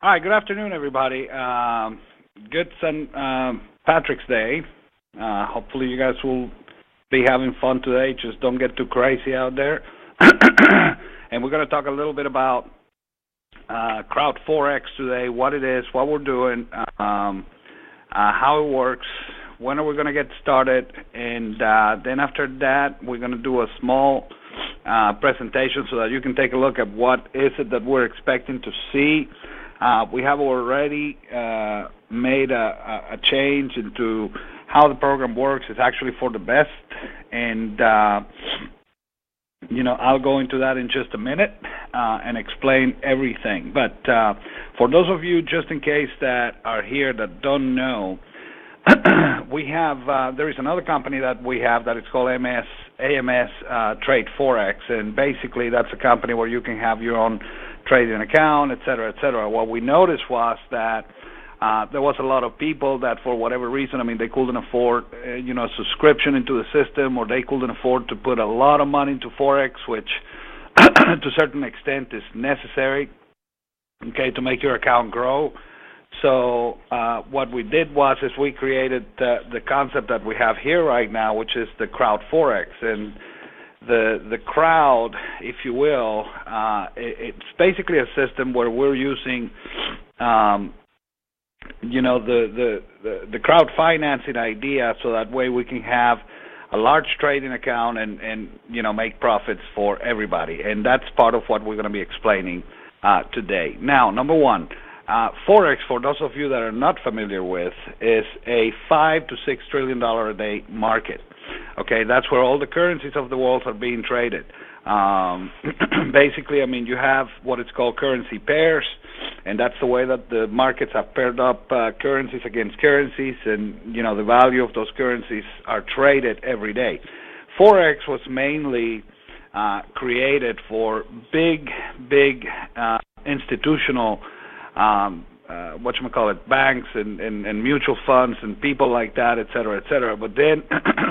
Hi, good afternoon, everybody. Good St. Patrick's Day. Hopefully, you guys will be having fun today. Just don't get too crazy out there. And we're going to talk a little bit about Crowd4x today, what it is, what we're doing, how it works, when are we going to get started, and then after that, we're going to do a small presentation so that you can take a look at what is it that we're expecting to see. We have already made a change into how the program works. It's actually for the best, and I'll go into that in just a minute and explain everything. But for those of you, just in case that are here that don't know, we have there is another company that we have that is called AMS Trade Forex, and basically that's a company where you can have your own trading account, et cetera, et cetera. What we noticed was that there was a lot of people that, for whatever reason, they couldn't afford, a subscription into the system, or they couldn't afford to put a lot of money into Forex, which to a certain extent is necessary, okay, to make your account grow. So what we did was we created the concept that we have here right now, which is the Crowd4x. And the crowd, if you will, it's basically a system where we're using the crowd financing idea, so that way we can have a large trading account and make profits for everybody. And that's part of what we're going to be explaining today. Now, number one, Forex, for those of you that are not familiar with, is a $5 to $6 trillion a day market. Okay, that's where all the currencies of the world are being traded. Basically, you have what is called currency pairs, and that's the way that the markets have paired up currencies against currencies, and the value of those currencies are traded every day. Forex was mainly created for big institutional banks and mutual funds and people like that, et cetera, et cetera. But then,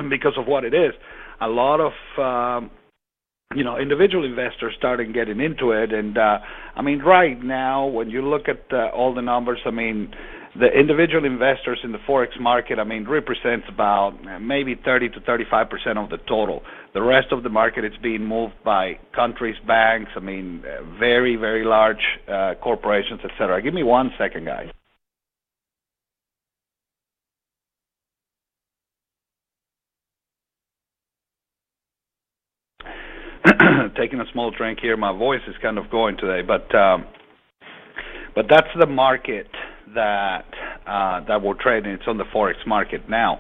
because of what it is, a lot of individual investors started getting into it. And right now, when you look at all the numbers, the individual investors in the Forex market, represents about maybe 30 to 35% of the total. The rest of the market is being moved by countries, banks, very, very large corporations, et cetera. Give me 1 second, guys. Taking a small drink here. My voice is kind of going today, but that's the market that we're trading. It's on the Forex market now.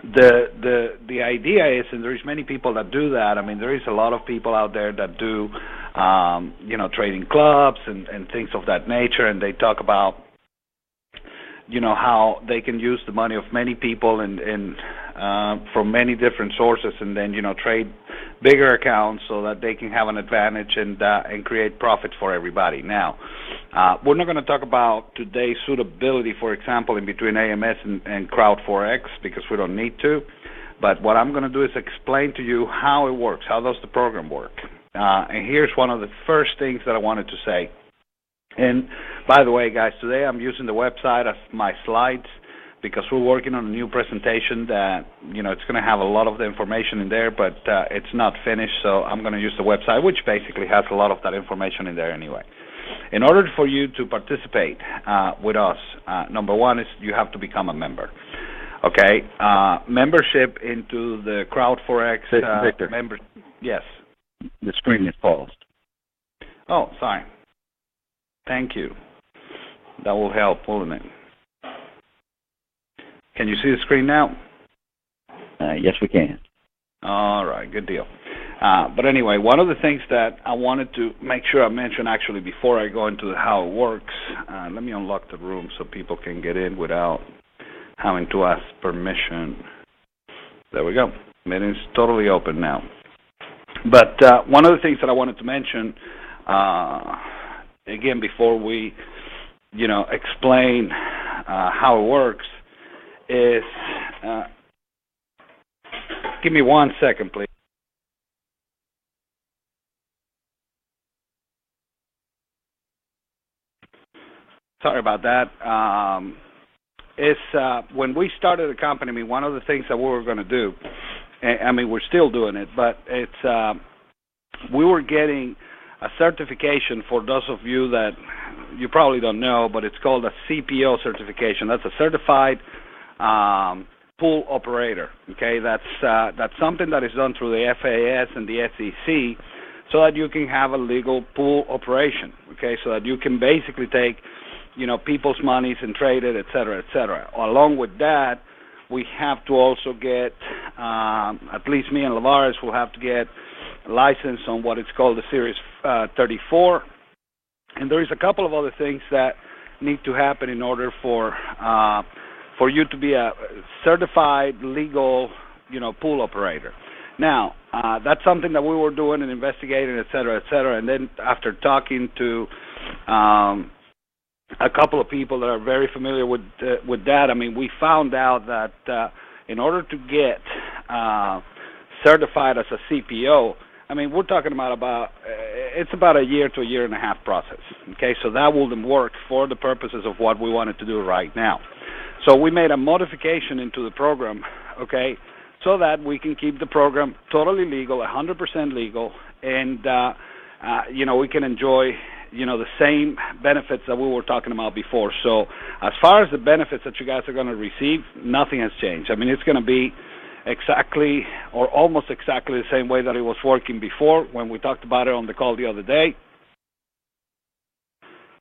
The idea is, and there's many people that do that. There is a lot of people out there that do trading clubs and things of that nature, and they talk about how they can use the money of many people and from many different sources, and then trade bigger accounts so that they can have an advantage and create profits for everybody. Now, we're not going to talk about today's suitability, for example, in between AMS and Crowd4x, because we don't need to. But what I'm going to do is explain to you how it works. How does the program work? And here's one of the first things that I wanted to say. And by the way, guys, today I'm using the website as my slides, because we're working on a new presentation that, it's going to have a lot of the information in there, but it's not finished, so I'm going to use the website, which basically has a lot of that information in there anyway. In order for you to participate with us, number one is you have to become a member. Okay? Membership into the Crowd4x Victor. member. Yes. The screen is paused. Oh, sorry. Thank you. That will help, won't it? Can you see the screen now? Yes, we can. All right, good deal. But anyway, one of the things that I wanted to make sure I mention actually before I go into how it works, let me unlock the room so people can get in without having to ask permission. There we go. Meeting's totally open now. But one of the things that I wanted to mention, again, before we, explain how it works, is, give me 1 second, please. Sorry about that. When we started the company, I mean, one of the things that we were going to do, I mean, we're still doing it, but we were getting a certification for those of you that you probably don't know, but it's called a CPO certification. That's a certified pool operator. Okay, that's something that is done through the FAS and the SEC, so that you can have a legal pool operation. Okay, so that you can basically take, people's monies and trade it, et cetera, et cetera. Along with that, we have to also get, at least me and Lavares will have to get license on what is called the Series 34. And there is a couple of other things that need to happen in order for you to be a certified legal, pool operator. Now, that's something that we were doing and investigating, et cetera, et cetera. And then after talking to a couple of people that are very familiar with that, I mean, we found out that in order to get certified as a CPO, I mean, we're talking about it's about a year to a year and a half process. Okay, so that wouldn't work for the purposes of what we wanted to do right now. So we made a modification into the program, okay, so that we can keep the program totally legal, 100% legal, and we can enjoy the same benefits that we were talking about before. So as far as the benefits that you guys are going to receive, nothing has changed. I mean, it's going to be exactly or almost exactly the same way that it was working before when we talked about it on the call the other day.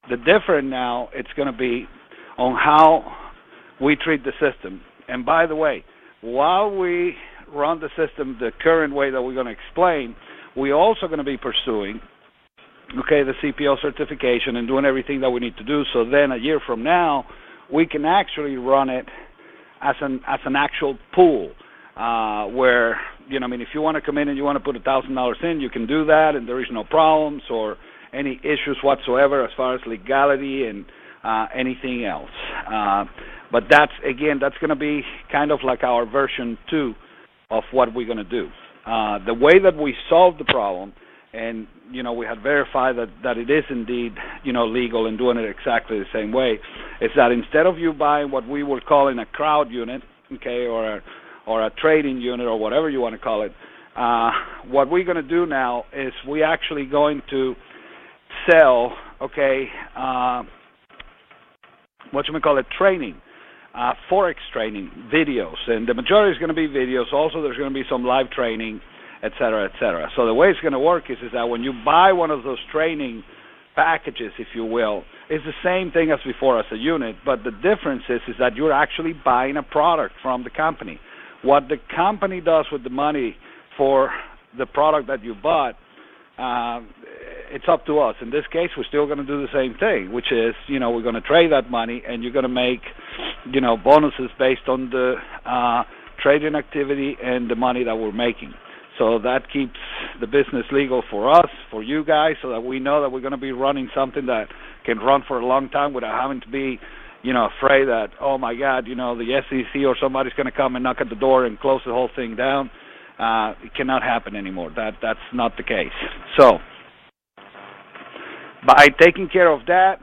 The difference now, it's going to be on how we treat the system. And by the way, while we run the system the current way that we're going to explain, we're also going to be pursuing, the CPO certification and doing everything that we need to do. So then a year from now, we can actually run it as an actual pool. Where, if you want to come in and you want to put $1,000 in, you can do that, and there is no problems or any issues whatsoever as far as legality and anything else. But that's going to be kind of like our version 2 of what we're going to do. The way that we solve the problem, and, we had verified that it is indeed, legal and doing it exactly the same way, is that instead of you buying what we were calling a crowd unit, okay, or a trading unit or whatever you want to call it, what we're going to do now is we're actually going to sell, training, Forex training videos. And the majority is going to be videos. Also, there's going to be some live training, et cetera, et cetera. So the way it's going to work is that when you buy one of those training packages, if you will, it's the same thing as before as a unit, but the difference is that you're actually buying a product from the company. What the company does with the money for the product that you bought, it's up to us. In this case, we're still going to do the same thing, which is, we're going to trade that money, and you're going to make, bonuses based on the trading activity and the money that we're making. So that keeps the business legal for us, for you guys, so that we know that we're going to be running something that can run for a long time without having to be afraid that, oh my God, the SEC or somebody's going to come and knock at the door and close the whole thing down. It cannot happen anymore. That's not the case. So by taking care of that,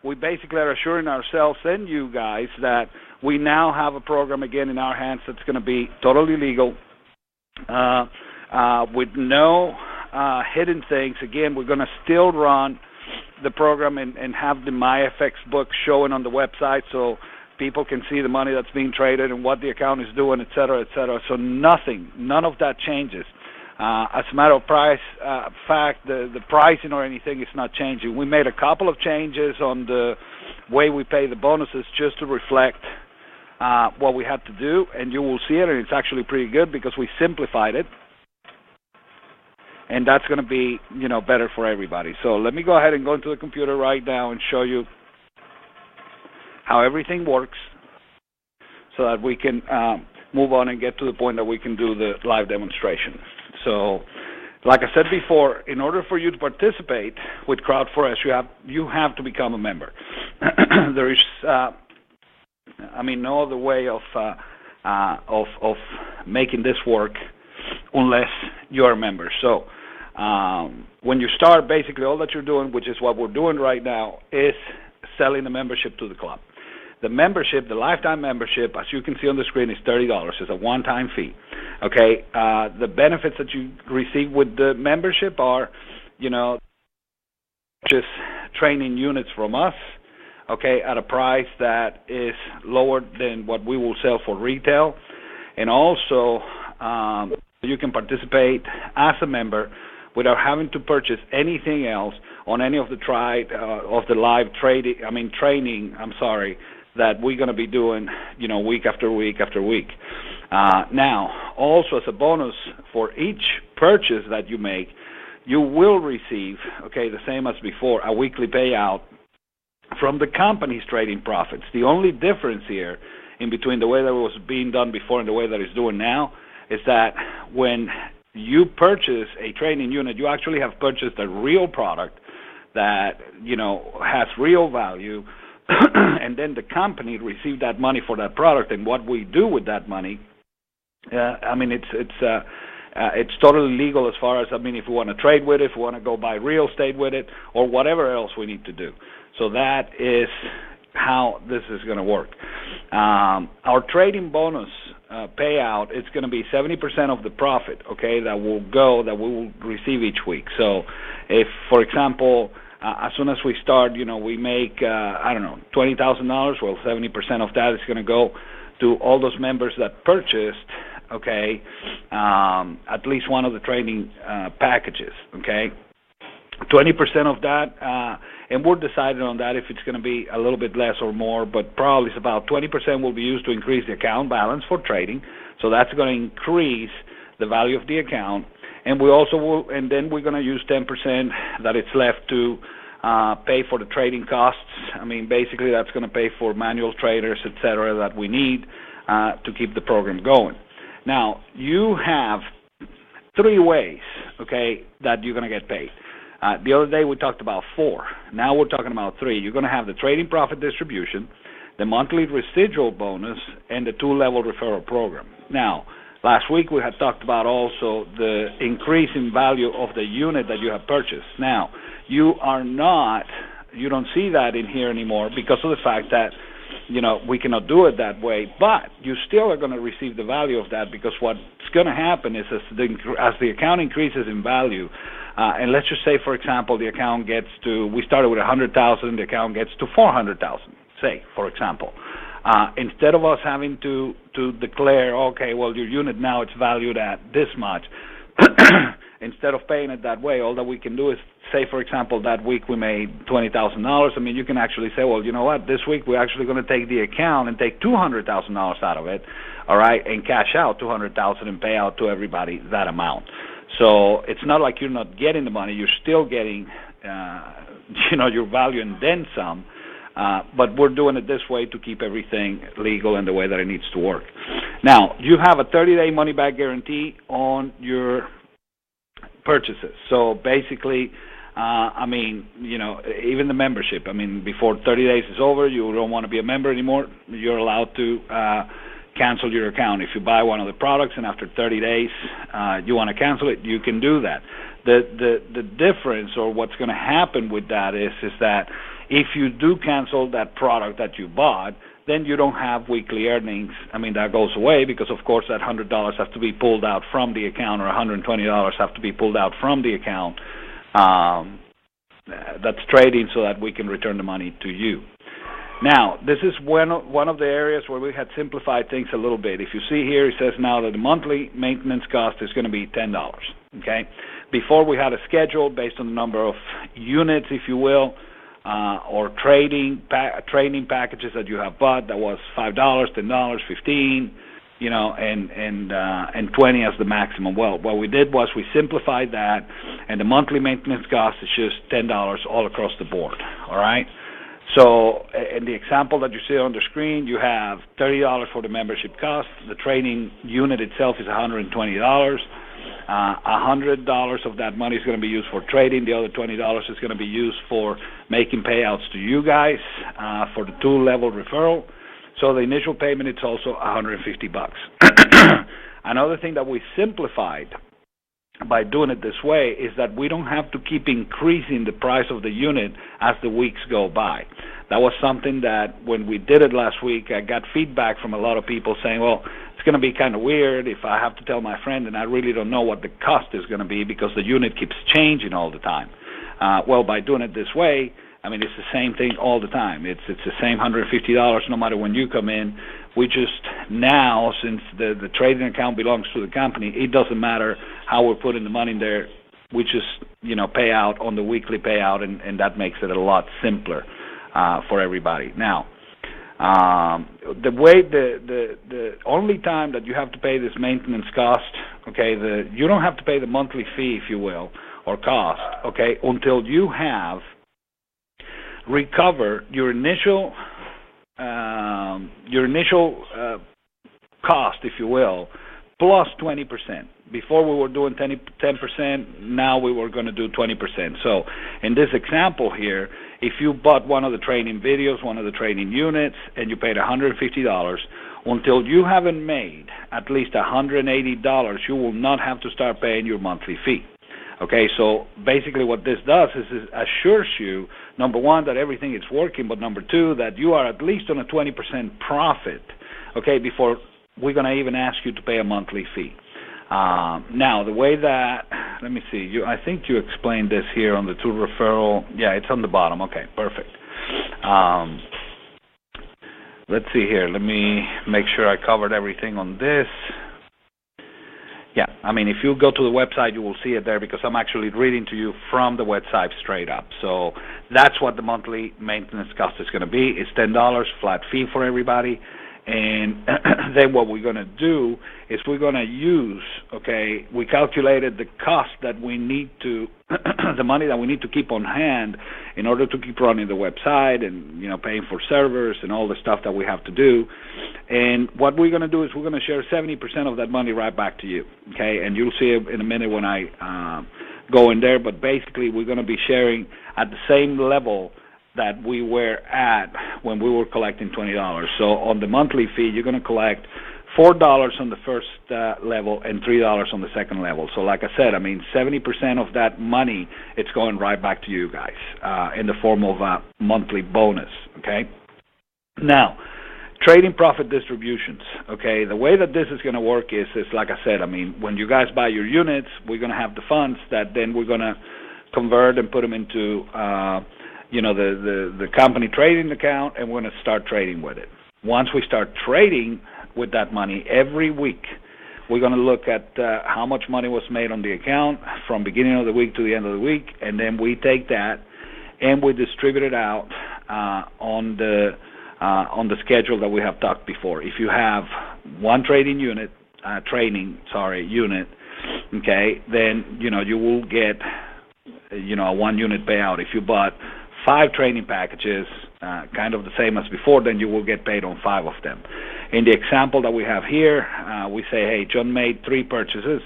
we basically are assuring ourselves and you guys that we now have a program again in our hands that's going to be totally legal, with no hidden things. Again, we're going to still run the program and have the MyFX book showing on the website so people can see the money that's being traded and what the account is doing, et cetera, et cetera. So none of that changes. As a matter of fact, the pricing or anything is not changing. We made a couple of changes on the way we pay the bonuses just to reflect what we had to do, and you will see it, and it's actually pretty good because we simplified it. And that's going to be, better for everybody. So let me go ahead and go into the computer right now and show you how everything works so that we can move on and get to the point that we can do the live demonstration. So like I said before, in order for you to participate with Crowd4x, you have to become a member. There is, no other way of making this work unless you're a member. So when you start, basically all that you're doing, which is what we're doing right now, is selling the membership to the club. The membership, the lifetime membership, as you can see on the screen, is $30. It's a one-time fee. Okay, the benefits that you receive with the membership are, just training units from us, okay, at a price that is lower than what we will sell for retail, and also you can participate as a member without having to purchase anything else on any of the live training. That we're going to be doing, week after week after week. Now, also as a bonus for each purchase that you make, you will receive, okay, the same as before, a weekly payout from the company's trading profits. The only difference here in between the way that it was being done before and the way that it's doing now is that when you purchase a trading unit, you actually have purchased a real product that, has real value, and then the company received that money for that product, and what we do with that money, it's totally legal as far as, if we want to trade with it, if we want to go buy real estate with it, or whatever else we need to do. So that is how this is going to work. Our trading bonus payout, it's going to be 70% of the profit, okay, that we will receive each week. So if, for example, as soon as we start, we make, $20,000, well, 70% of that is going to go to all those members that purchased, okay, at least one of the training packages, okay? 20% of that, and we're deciding on that if it's going to be a little bit less or more, but probably it's about 20% will be used to increase the account balance for trading. So that's going to increase the value of the account. And we also will, and then we're going to use 10% that it's left to pay for the trading costs. Basically that's going to pay for manual traders, et cetera, that we need to keep the program going. Now, you have 3 ways, okay, that you're going to get paid. The other day we talked about 4. Now we're talking about 3. You're going to have the trading profit distribution, the monthly residual bonus, and the 2-level referral program. Now, last week we had talked about also the increase in value of the unit that you have purchased. Now, you don't see that in here anymore because of the fact that, we cannot do it that way, but you still are going to receive the value of that, because what's going to happen is as the account increases in value, and let's just say, for example, the account gets to, we started with 100,000, the account gets to 400,000, say, for example. Instead of us having to declare, okay, well, your unit now it's valued at this much, instead of paying it that way, all that we can do is say, for example, that week we made $20,000. You can actually say, well, you know what, this week we're actually going to take the account and take $200,000 out of it, all right, and cash out $200,000 and pay out to everybody that amount. So it's not like you're not getting the money, you're still getting, your value and then some. But we're doing it this way to keep everything legal and the way that it needs to work. Now, you have a 30-day money-back guarantee on your purchases. So basically, even the membership, before 30 days is over, you don't want to be a member anymore, you're allowed to cancel your account. If you buy one of the products and after 30 days you want to cancel it, you can do that. The difference, or what's going to happen with that is that if you do cancel that product that you bought, then you don't have weekly earnings. That goes away, because of course that $100 has to be pulled out from the account, or $120 have to be pulled out from the account that's trading, so that we can return the money to you. Now, this is one of the areas where we had simplified things a little bit. If you see here, it says now that the monthly maintenance cost is going to be $10, okay? Before we had a schedule based on the number of units, if you will, or training packages that you have bought, that was $5, $10, $15, and $20 as the maximum. Well, what we did was we simplified that, and the monthly maintenance cost is just $10 all across the board, all right? So in the example that you see on the screen, you have $30 for the membership cost. The training unit itself is $120. $100 of that money is going to be used for trading. The other $20 is going to be used for making payouts to you guys for the 2-level referral. So the initial payment, it's also $150. Another thing that we simplified by doing it this way is that we don't have to keep increasing the price of the unit as the weeks go by. That was something that when we did it last week, I got feedback from a lot of people saying, well, it's going to be kind of weird if I have to tell my friend and I really don't know what the cost is going to be because the unit keeps changing all the time. Well, by doing it this way, I mean, it's the same thing all the time. It's the same $150 no matter when you come in. We just now, since the trading account belongs to the company, it doesn't matter how we're putting the money in there. We just, pay out on the weekly payout, and that makes it a lot simpler for everybody. Now, the only time that you have to pay this maintenance cost, okay, you don't have to pay the monthly fee, if you will, or cost, okay, until you have recover your initial cost, if you will, plus 20%. Before we were doing 10%, now we were going to do 20%. So in this example here, if you bought one of the training videos, one of the training units, and you paid $150, until you haven't made at least $180, you will not have to start paying your monthly fee. Okay, so basically what this does is it assures you, number one, that everything is working, but number two, that you are at least on a 20% profit, okay, before we're going to even ask you to pay a monthly fee. Now, the way that, let me see, I think you explained this here on the tool referral. Yeah, it's on the bottom. Okay, perfect. Let's see here. Let me make sure I covered everything on this. Yeah, I mean, if you go to the website, you will see it there because I'm actually reading to you from the website straight up. So that's what the monthly maintenance cost is going to be. It's $10, flat fee for everybody. And then what we're going to do is we're going to use, okay, we calculated the cost that we need to, the money that we need to keep on hand in order to keep running the website and, paying for servers and all the stuff that we have to do. And what we're going to do is we're going to share 70% of that money right back to you, okay? And you'll see it in a minute when I go in there. But basically, we're going to be sharing at the same level that we were at when we were collecting $20. So on the monthly fee, you're going to collect $4 on the first level and $3 on the second level. So like I said, I mean, 70% of that money, it's going right back to you guys in the form of a monthly bonus, okay? Now, trading profit distributions, okay? The way that this is going to work is like I said, I mean, when you guys buy your units, we're going to have the funds that then we're going to convert and put them into the company trading account, and we're going to start trading with it. Once we start trading with that money every week, we're going to look at how much money was made on the account from beginning of the week to the end of the week, and then we take that and we distribute it out on the schedule that we have talked before. If you have one trading unit, okay, then you will get a 1 unit payout. If you bought 5 training packages, kind of the same as before, then you will get paid on 5 of them. In the example that we have here, we say, hey, John made 3 purchases.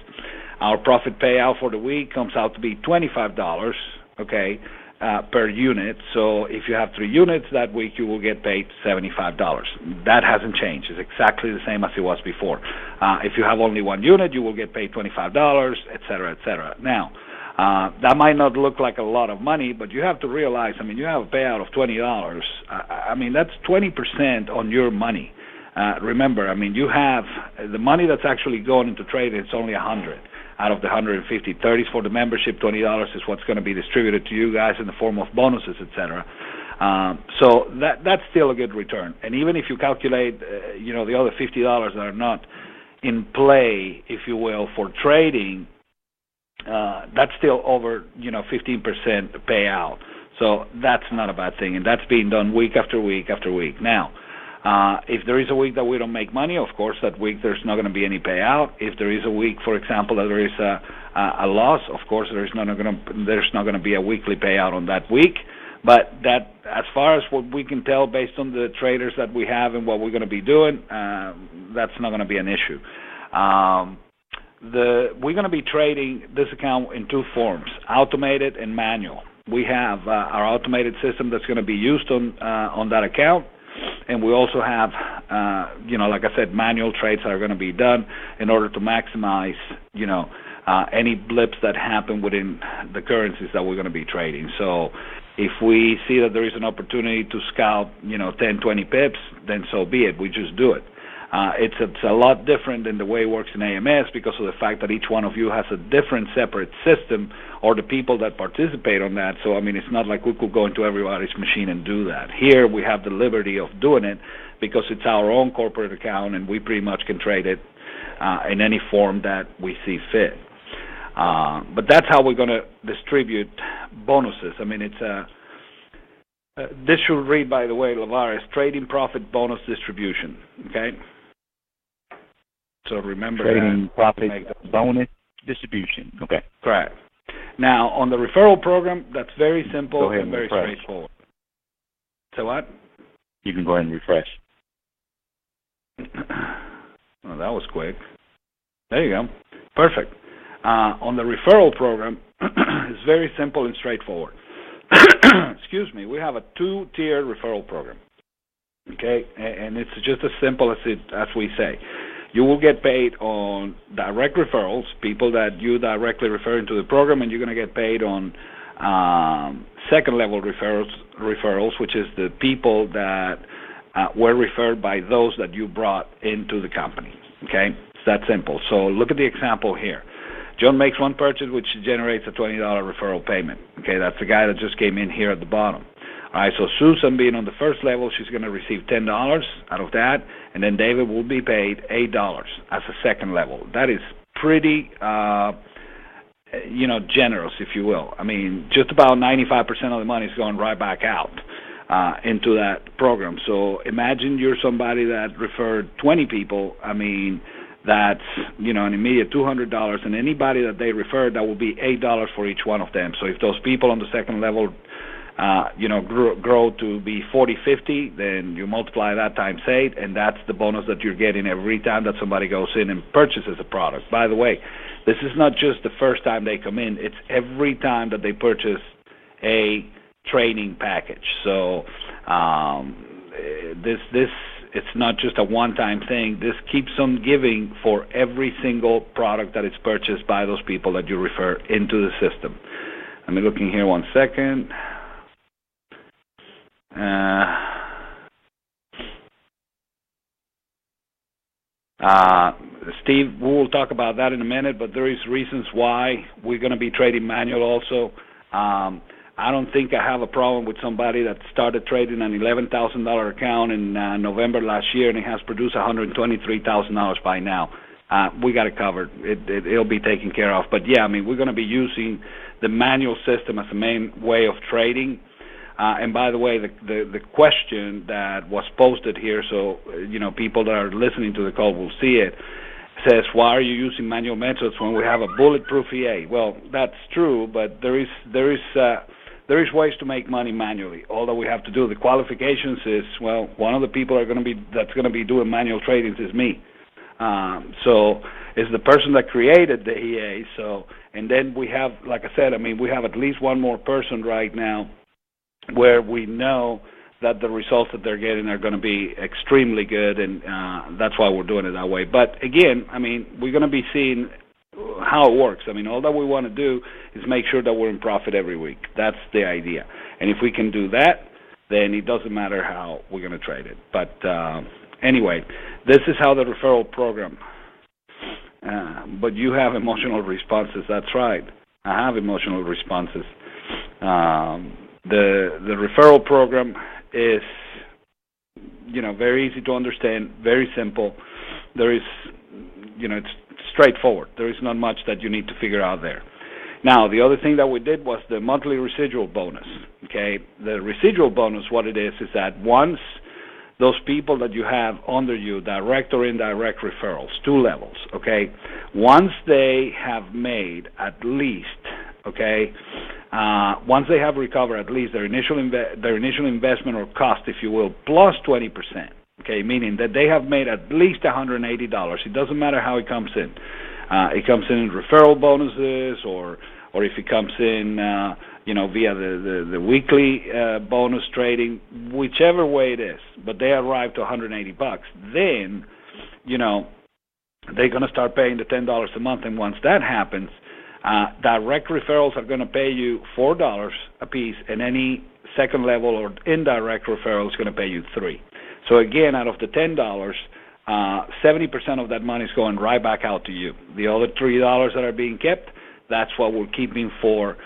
Our profit payout for the week comes out to be $25, okay, per unit. So if you have 3 units that week, you will get paid $75. That hasn't changed. It's exactly the same as it was before. If you have only 1 unit, you will get paid $25, et cetera, et cetera. Now, that might not look like a lot of money, but you have to realize, I mean, you have a payout of $20. I mean, that's 20% on your money. Remember, I mean, you have the money that's actually going into trading, it's only $100 out of the $150. $30 is for the membership, $20 is what's going to be distributed to you guys in the form of bonuses, etc. So that's still a good return. And even if you calculate, the other $50 that are not in play, if you will, for trading, that's still over 15% payout. So that's not a bad thing, and that's being done week after week after week. Now, if there is a week that we don't make money, of course, that week there's not going to be any payout. If there is a week, for example, that there is a loss, of course, there's not going to be a weekly payout on that week. But that, as far as what we can tell based on the traders that we have and what we're going to be doing, that's not going to be an issue. We're going to be trading this account in 2 forms, automated and manual. We have our automated system that's going to be used on that account, and we also have, like I said, manual trades that are going to be done in order to maximize, any blips that happen within the currencies that we're going to be trading. So If we see that there is an opportunity to scalp, 10, 20 pips, then so be it. We just do it. It's a lot different than the way it works in AMS because of the fact that each one of you has a different separate system, or the people that participate on that. So, it's not like we could go into everybody's machine and do that. Here we have the liberty of doing it because it's our own corporate account, and we pretty much can trade it in any form that we see fit. But that's how we're going to distribute bonuses. This should read, by the way, Lavar, as trading profit bonus distribution. Okay. So remember trading that. Profit bonus distribution. Okay. Correct. Now on the referral program, that's very simple and very straightforward. So what? You can go ahead and refresh. Well, that was quick. There you go. Perfect. On the referral program, it's very simple and straightforward. Excuse me. We have a 2-tier referral program. Okay, and it's just as simple as we say. You will get paid on direct referrals, people that you directly refer into the program, and you're going to get paid on second-level referrals, which is the people that were referred by those that you brought into the company. Okay, it's that simple. So look at the example here. John makes one purchase, which generates a $20 referral payment. Okay, that's the guy that just came in here at the bottom. All right, so Susan, being on the first level, she's going to receive $10 out of that, and then David will be paid $8 as a second level. That is pretty, generous, if you will. Just about 95% of the money is going right back out into that program. So imagine you're somebody that referred 20 people. That's, an immediate $200, and anybody that they refer, that will be $8 for each one of them. So if those people on the second level, grow to be 40, 50, then you multiply that times 8, and that's the bonus that you're getting every time that somebody goes in and purchases a product. By the way, this is not just the first time they come in, it's every time that they purchase a training package. So it's not just a one-time thing. This keeps on giving for every single product that is purchased by those people that you refer into the system. I'm looking here 1 second. Steve, we will talk about that in a minute, but there is reasons why we're going to be trading manual also. I don't think I have a problem with somebody that started trading an $11,000 account in November last year, and it has produced $123,000 by now. We got it covered. It'll be taken care of. But yeah, we're going to be using the manual system as the main way of trading. And by the way, the question that was posted here, so people that are listening to the call will see it, says, why are you using manual methods when we have a bulletproof EA? Well, that's true, but there is ways to make money manually. All that we have to do, the qualifications is, well, one of the people that's going to be doing manual tradings is me. So it's the person that created the EA. So, and then we have, like I said, we have at least one more person right now where we know that the results that they're getting are going to be extremely good, and that's why we're doing it that way. But again, we're going to be seeing how it works. All that we want to do is make sure that we're in profit every week. That's the idea. And if we can do that, then it doesn't matter how we're going to trade it. But anyway, this is how the referral program. But you have emotional responses. That's right. I have emotional responses. The referral program is, very easy to understand, very simple. There is, it's straightforward. There is not much that you need to figure out there. Now, the other thing that we did was the monthly residual bonus. Okay, the residual bonus, what it is that once those people that you have under you, direct or indirect referrals, 2 levels, okay, once they have made at least, okay, once they have recovered at least their initial investment or cost, if you will, plus 20%, okay, meaning that they have made at least $180. It doesn't matter how it comes in. It comes in referral bonuses, or if it comes in, via the weekly bonus trading, whichever way it is. But they arrive to $180. Then, they're going to start paying the $10 a month, and once that happens, Direct referrals are going to pay you $4 a piece, and any second level or indirect referral is going to pay you $3. So again, out of the $10, 70% of that money is going right back out to you. The other $3 that are being kept, that's what we're keeping for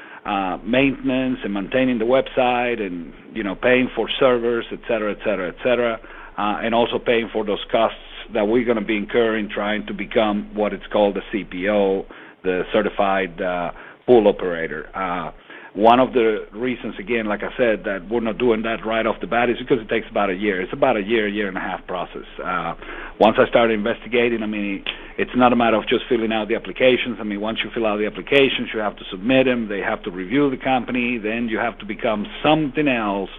maintenance and maintaining the website, and paying for servers, et cetera, and also paying for those costs that we're going to be incurring trying to become what it's called the CPO, the Certified Pool Operator. One of the reasons, again, like I said, that we're not doing that right off the bat is because it takes about a year. It's about a year and a half process. Once I started investigating, it's not a matter of just filling out the applications. Once you fill out the applications, you have to submit them. They have to review the company. Then you have to become something else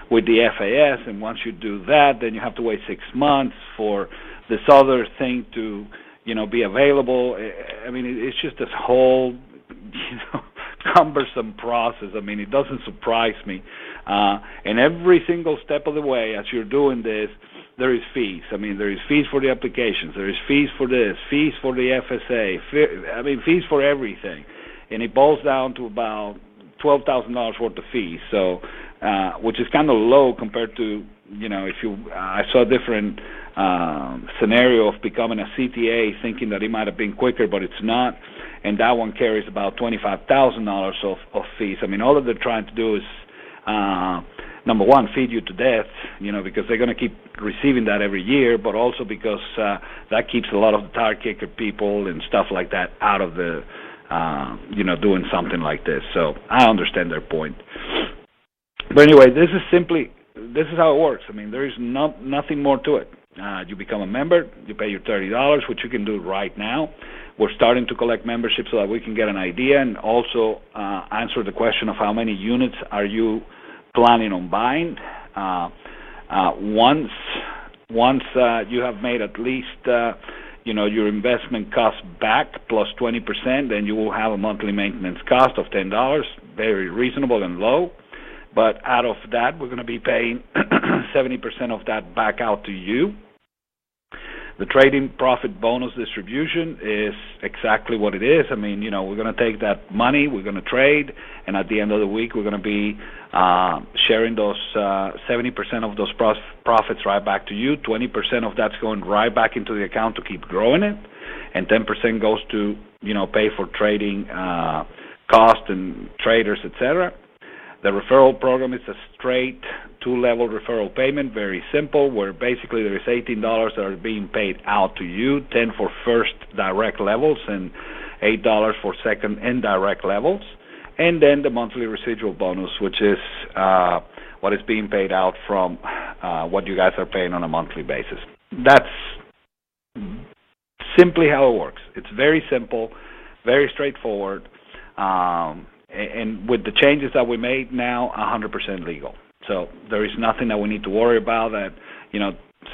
with the FAS. And once you do that, then you have to wait 6 months for this other thing to, be available. It's just this whole, cumbersome process. It doesn't surprise me. And every single step of the way, as you're doing this, there is fees. There is fees for the applications. There is fees for this, fees for the FSA, fees for everything. And it boils down to about $12,000 worth of fees. So, which is kind of low compared to, I saw a different scenario of becoming a CTA, thinking that it might have been quicker, but it's not. And that one carries about $25,000 of fees. All that they're trying to do is, number one, feed you to death, because they're going to keep receiving that every year, but also because that keeps a lot of the tire kicker people and stuff like that out of the, doing something like this. So I understand their point. But anyway, this is how it works. There is nothing more to it. You become a member, you pay your $30, which you can do right now. We're starting to collect membership so that we can get an idea and also answer the question of how many units are you planning on buying. Once you have made at least your investment cost back plus 20%, then you will have a monthly maintenance cost of $10, very reasonable and low. But out of that, we're going to be paying 70% of that back out to you. The trading profit bonus distribution is exactly what it is. We're going to take that money, we're going to trade, and at the end of the week, we're going to be sharing those 70% of those profits right back to you. 20% of that's going right back into the account to keep growing it, and 10% goes to pay for trading cost and traders, etc. The referral program is a straight 2-level referral payment, very simple, where basically there is $18 that are being paid out to you, $10 for first direct levels and $8 for second indirect levels, and then the monthly residual bonus, which is what is being paid out from what you guys are paying on a monthly basis. That's simply how it works. It's very simple, very straightforward. And with the changes that we made now, 100% legal. So there is nothing that we need to worry about that,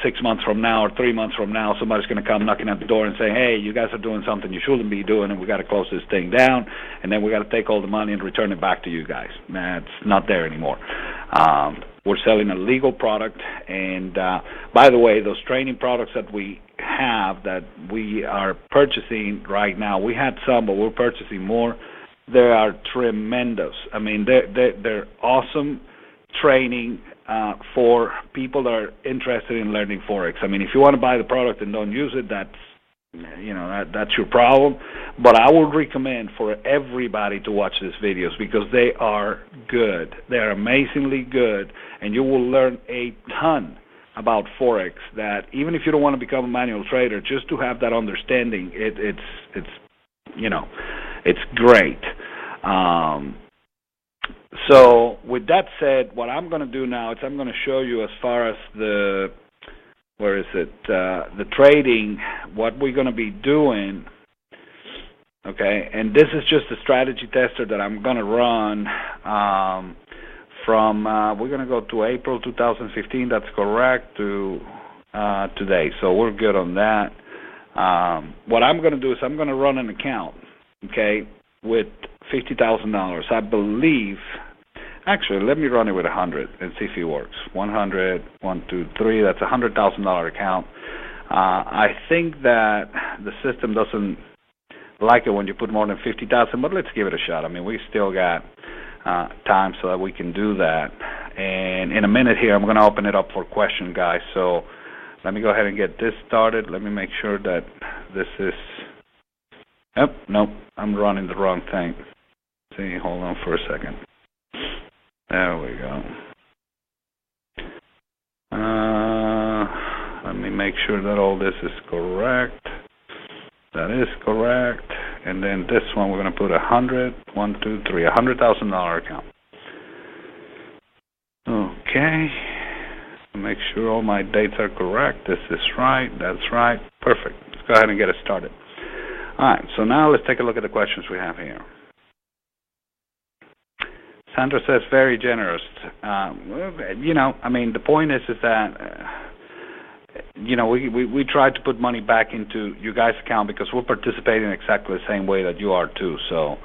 6 months from now or 3 months from now, somebody's going to come knocking at the door and say, hey, you guys are doing something you shouldn't be doing, and we got to close this thing down, and then we got to take all the money and return it back to you guys. It's not there anymore. We're selling a legal product, and by the way, those training products that we have that we are purchasing right now, we had some, but we're purchasing more. They are tremendous. They're awesome training for people that are interested in learning Forex. If you want to buy the product and don't use it, that's your problem. But I would recommend for everybody to watch these videos because they are good. They are amazingly good, and you will learn a ton about Forex. That even if you don't want to become a manual trader, just to have that understanding, it's great. So with that said, what I'm going to do now is I'm going to show you as far as the trading, what we're going to be doing. Okay, and this is just a strategy tester that I'm going to run from, we're going to go to April 2015, that's correct, to today. So we're good on that. What I'm going to do is I'm going to run an account, okay, with $50,000. I believe, actually, let me run it with 100 and see if it works. 100, 1, 2, 3, that's a $100,000 account. I think that the system doesn't like it when you put more than 50,000, but let's give it a shot. I mean, we still got time so that we can do that. And in a minute here, I'm going to open it up for questions, guys. So let me go ahead and get this started. Let me make sure that this is... Nope, I'm running the wrong thing. See, hold on for a second. There we go. Let me make sure that all this is correct. That is correct. And then this one, we're going to put $100,000 account. Okay. Make sure all my dates are correct. This is right. That's right. Perfect. Let's go ahead and get it started. All right. So now let's take a look at the questions we have here. Sandra says very generous. The point is that, we try to put money back into you guys' account because we're participating exactly the same way that you are too. So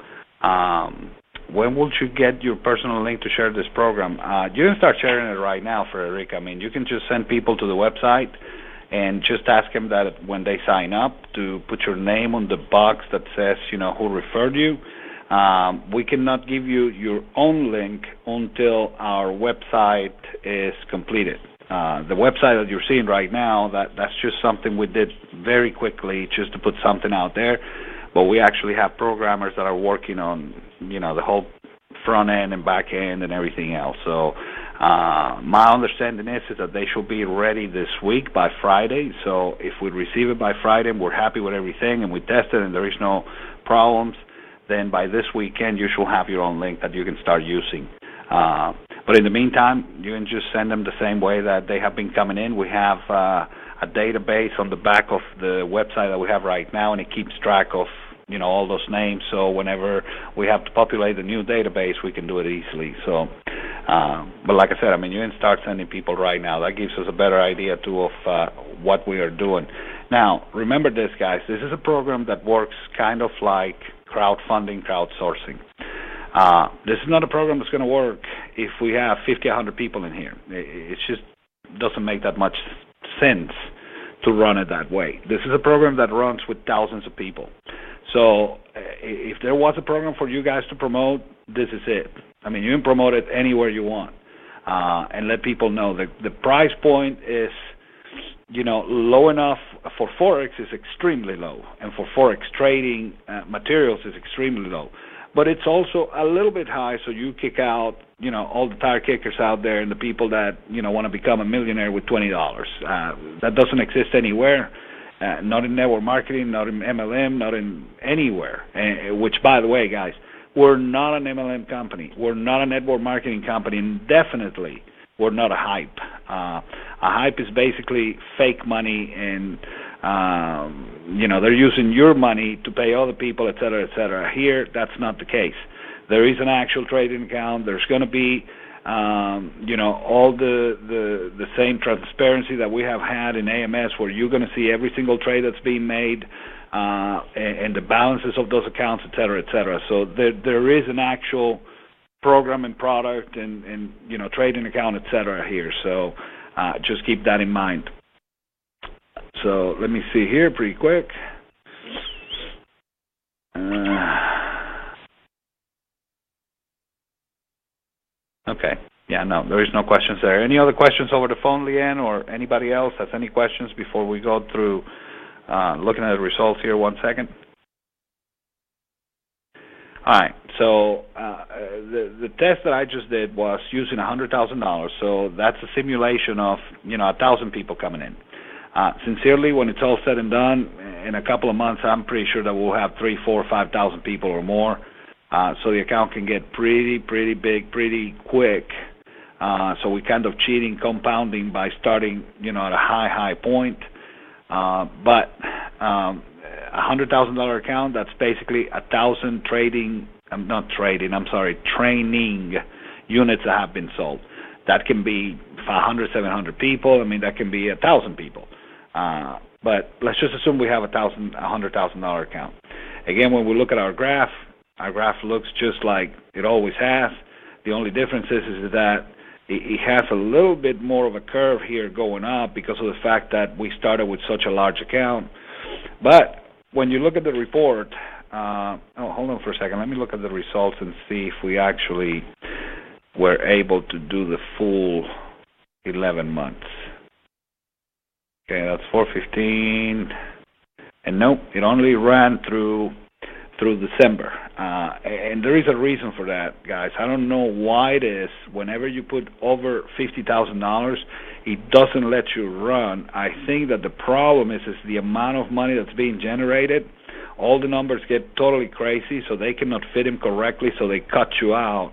when will you get your personal link to share this program? You can start sharing it right now, Frederica. I mean, you can just send people to the website and just ask them that when they sign up to put your name on the box that says, who referred you. We cannot give you your own link until our website is completed. The website that you're seeing right now, that's just something we did very quickly just to put something out there. But we actually have programmers that are working on, the whole front end and back end and everything else. So my understanding is that they should be ready this week by Friday. So if we receive it by Friday and we're happy with everything and we test it and there is no problems, then by this weekend you should have your own link that you can start using. But in the meantime, you can just send them the same way that they have been coming in. We have a database on the back of the website that we have right now, and it keeps track of all those names. So whenever we have to populate a new database, we can do it easily. So, but like I said, you can start sending people right now. That gives us a better idea too of what we are doing. Now, remember this, guys. This is a program that works kind of like crowdfunding, crowdsourcing. This is not a program that's going to work if we have 50, 100 people in here. It just doesn't make that much sense to run it that way. This is a program that runs with thousands of people. So if there was a program for you guys to promote, this is it. You can promote it anywhere you want and let people know that the price point is, low enough for Forex is extremely low, and for Forex trading materials is extremely low. But it's also a little bit high, so you kick out, all the tire kickers out there and the people that, want to become a millionaire with $20. That doesn't exist anywhere, not in network marketing, not in MLM, not in anywhere, which, by the way, guys, we're not an MLM company. We're not a network marketing company, and definitely we're not a hype. A hype is basically fake money, and they're using your money to pay other people, et cetera, et cetera. Here, that's not the case. There is an actual trading account. There's going to be, all the same transparency that we have had in AMS, where you're going to see every single trade that's being made and the balances of those accounts, et cetera, et cetera. So there is an actual program and product and trading account, et cetera, here. So just keep that in mind. So let me see here pretty quick. Okay. Yeah, no, there is no questions there. Any other questions over the phone, Leanne, or anybody else has any questions before we go through looking at the results here? 1 second. All right. So the test that I just did was using $100,000. So that's a simulation of 1,000 people coming in. Sincerely, when it's all said and done, in a couple of months, I'm pretty sure that we'll have 3,000, 4,000, 5,000 people or more. So the account can get pretty big, pretty quick. So we kind of cheating, compounding by starting, at a high point. But $100,000 account, that's basically 1,000 training units that have been sold. That can be 500, 700 people. That can be 1,000 people. But let's just assume we have $100,000 account. Again, when we look at our graph looks just like it always has. The only difference is that it has a little bit more of a curve here going up because of the fact that we started with such a large account. But when you look at the report, hold on for a second. Let me look at the results and see if we actually were able to do the full 11 months. Okay, that's 415. And nope, it only ran through December. And there is a reason for that, guys. I don't know why it is. Whenever you put over $50,000, it doesn't let you run. I think that the problem is the amount of money that's being generated. All the numbers get totally crazy, so they cannot fit them correctly, so they cut you out.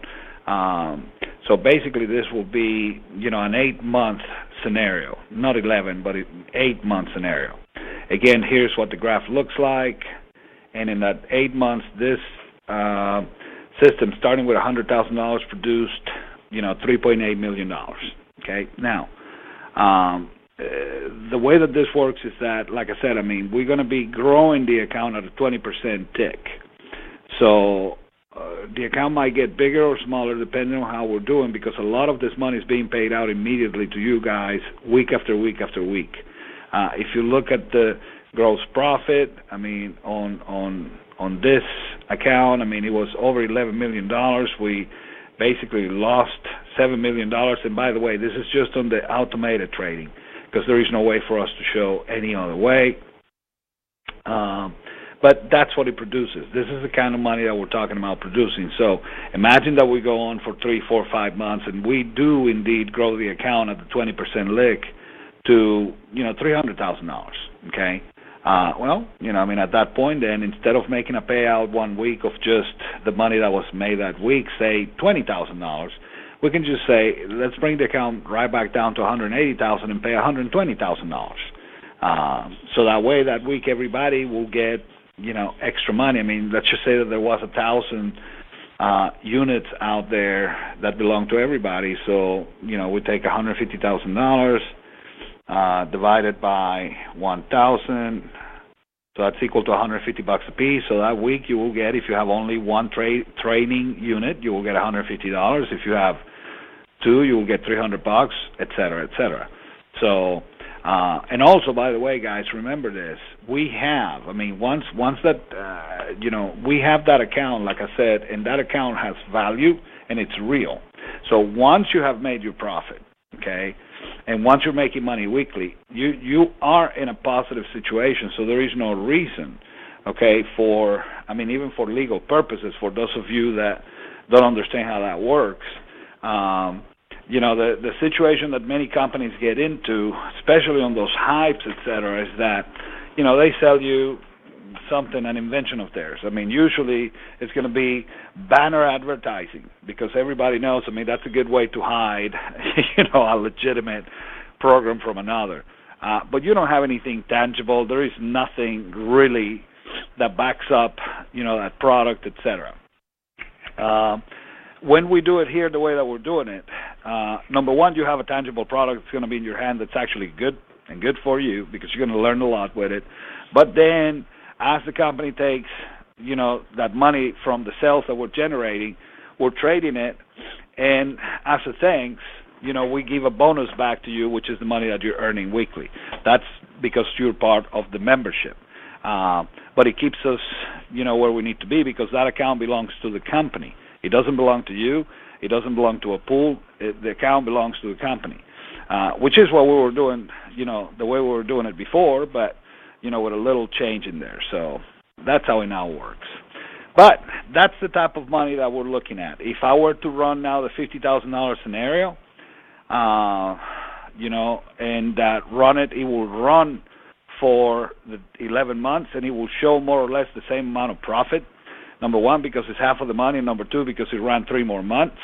So basically, this will be, an 8-month scenario, not 11, but an 8-month scenario. Again, here's what the graph looks like, and in that 8 months, this system, starting with $100,000, produced, $3.8 million. Okay, now. The way that this works is that, like I said, we're going to be growing the account at a 20% tick. So the account might get bigger or smaller depending on how we're doing, because a lot of this money is being paid out immediately to you guys week after week after week. If you look at the gross profit, on this account, it was over $11 million. We basically lost $7 million. And by the way, this is just on the automated trading, because there is no way for us to show any other way. But that's what it produces. This is the kind of money that we're talking about producing. So imagine that we go on for 3, 4, 5 months, and we do indeed grow the account at the 20% lick to, $300,000. Okay. At that point, then, instead of making a payout 1 week of just the money that was made that week, say $20,000, we can just say, let's bring the account right back down to $180,000 and pay $120,000. So that way, that week, everybody will get, extra money. Let's just say that there was 1,000 units out there that belong to everybody. So, we take $150,000 divided by 1,000. So that's equal to $150 a piece. So that week you will get, if you have only one training unit, you will get $150. If you have 2, you will get $300, et cetera, et cetera. So, and also, by the way, guys, remember this. We have, once that, we have that account, like I said, and that account has value and it's real. So once you have made your profit, okay, and once you're making money weekly, you are in a positive situation. So there is no reason, okay, for, even for legal purposes, for those of you that don't understand how that works, the situation that many companies get into, especially on those hypes, et cetera, is that, they sell you something, an invention of theirs. Usually it's going to be banner advertising, because everybody knows, that's a good way to hide, a legitimate program from another. But you don't have anything tangible. There is nothing really that backs up, that product, et cetera. When we do it here the way that we're doing it, number one, you have a tangible product that's going to be in your hand that's actually good and good for you, because you're going to learn a lot with it. But then, as the company takes, that money from the sales that we're generating, we're trading it, and as a thanks, we give a bonus back to you, which is the money that you're earning weekly. That's because you're part of the membership. But it keeps us, where we need to be, because that account belongs to the company. It doesn't belong to you. It doesn't belong to a pool. The account belongs to the company, which is what we were doing, the way we were doing it before, but, with a little change in there. So that's how it now works. But that's the type of money that we're looking at. If I were to run now the $50,000 scenario, and run it, it will run for the 11 months, and it will show more or less the same amount of profit. Number one, because it's half of the money, and number two, because it ran 3 more months.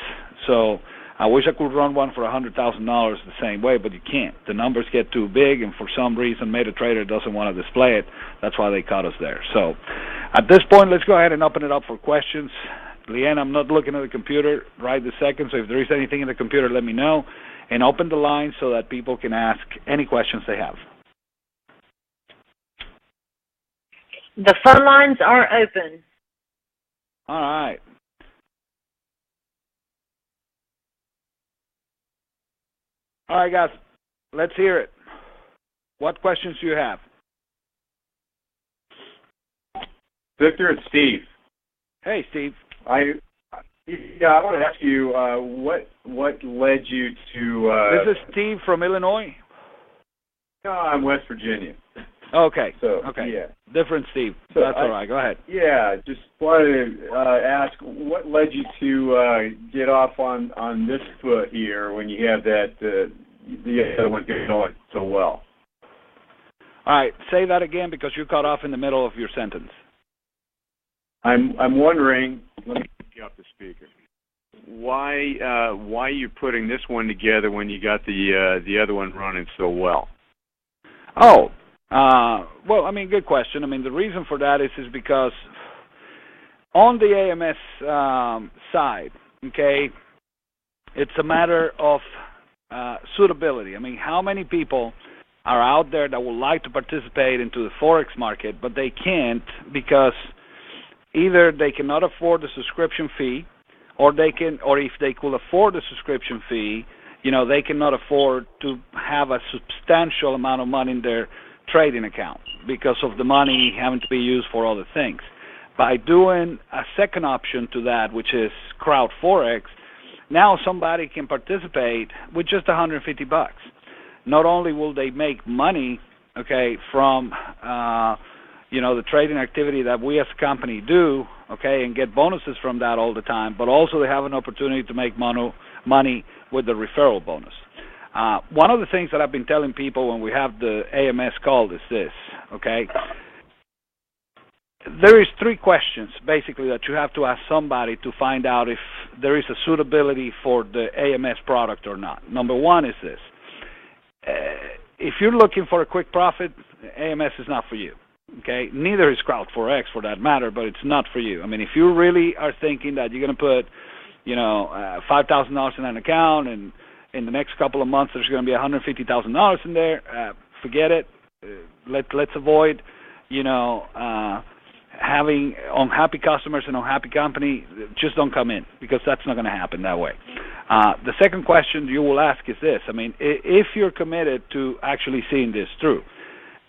So I wish I could run one for $100,000 the same way, but you can't. The numbers get too big, and for some reason, MetaTrader doesn't want to display it. That's why they caught us there. So at this point, let's go ahead and open it up for questions. Leanne, I'm not looking at the computer right this second, so if there is anything in the computer, let me know. And open the line so that people can ask any questions they have. The phone lines are open. All right. All right, guys, let's hear it. What questions do you have? Victor, it's Steve. Hey, Steve. I want to ask you what led you to. This is Steve from Illinois. No, I'm West Virginia. Okay. So okay. Yeah. Different Steve. So That's all right. Go ahead. Yeah, just wanted to ask what led you to get off on this foot here when you have that the other one going so well. All right. Say that again because you cut off in the middle of your sentence. I'm wondering. Let me get off the speaker. Why you putting this one together when you got the other one running so well? Oh, well, I mean, good question. I mean, the reason for that is because on the AMS side, okay, it's a matter of suitability. I mean, how many people are out there that would like to participate into the Forex market, but they can't because either they cannot afford the subscription fee, or if they could afford the subscription fee, they cannot afford to have a substantial amount of money in their trading account because of the money having to be used for other things. By doing a second option to that, which is Crowd4x, now somebody can participate with just $150. Not only will they make money, okay, from the trading activity that we as a company do, okay, and get bonuses from that all the time, but also they have an opportunity to make money with the referral bonus. One of the things that I've been telling people when we have the AMS call is this, okay? There is 3 questions, basically, that you have to ask somebody to find out if there is a suitability for the AMS product or not. Number 1 is this. If you're looking for a quick profit, AMS is not for you. Okay, neither is Crowd4x for that matter, but it's not for you. I mean, if you really are thinking that you're going to put, $5,000 in an account, and in the next couple of months there's going to be $150,000 in there, forget it. Let's avoid, having unhappy customers and unhappy company. Just don't come in because that's not going to happen that way. The second question you will ask is this. I mean, if you're committed to actually seeing this through,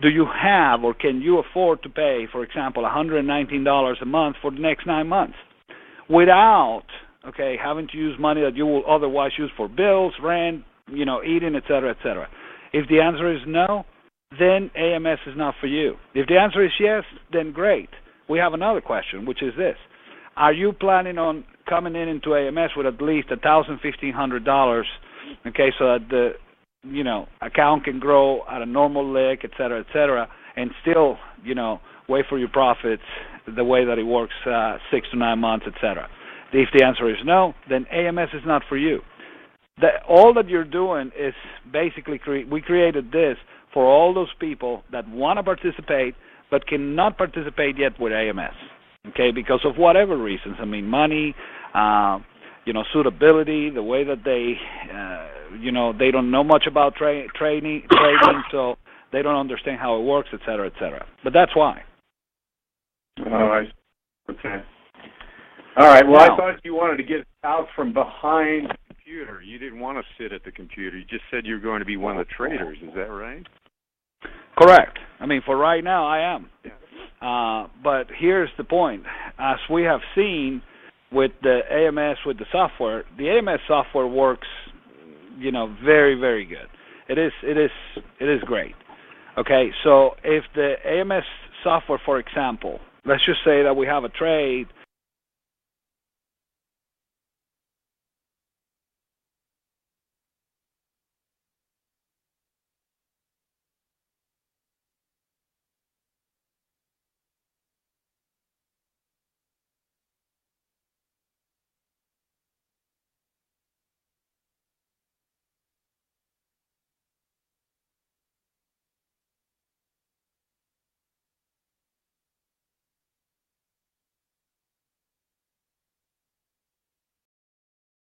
do you have or can you afford to pay, for example, $119 a month for the next 9 months without, having to use money that you will otherwise use for bills, rent, eating, et cetera, et cetera? If the answer is no, then AMS is not for you. If the answer is yes, then great. We have another question, which is this. Are you planning on coming into AMS with at least $1,000, $1,500, okay, so that the account can grow at a normal lick, et cetera, and still, wait for your profits the way that it works 6 to 9 months, et cetera? If the answer is no, then AMS is not for you. All that you're doing is basically we created this for all those people that want to participate but cannot participate yet with AMS, okay, because of whatever reasons. I mean, money, suitability, the way that they, they don't know much about trading, so they don't understand how it works, et cetera, et cetera. But that's why. Oh, okay. All right. Well, now, I thought you wanted to get out from behind the computer. You didn't want to sit at the computer. You just said you were going to be one of the traders. Is that right? Correct. I mean, for right now, I am. Yeah. But here's the point. As we have seen with the AMS, with the AMS software works, very, very good. It is great. Okay, so if the AMS software, for example, let's just say that we have a trade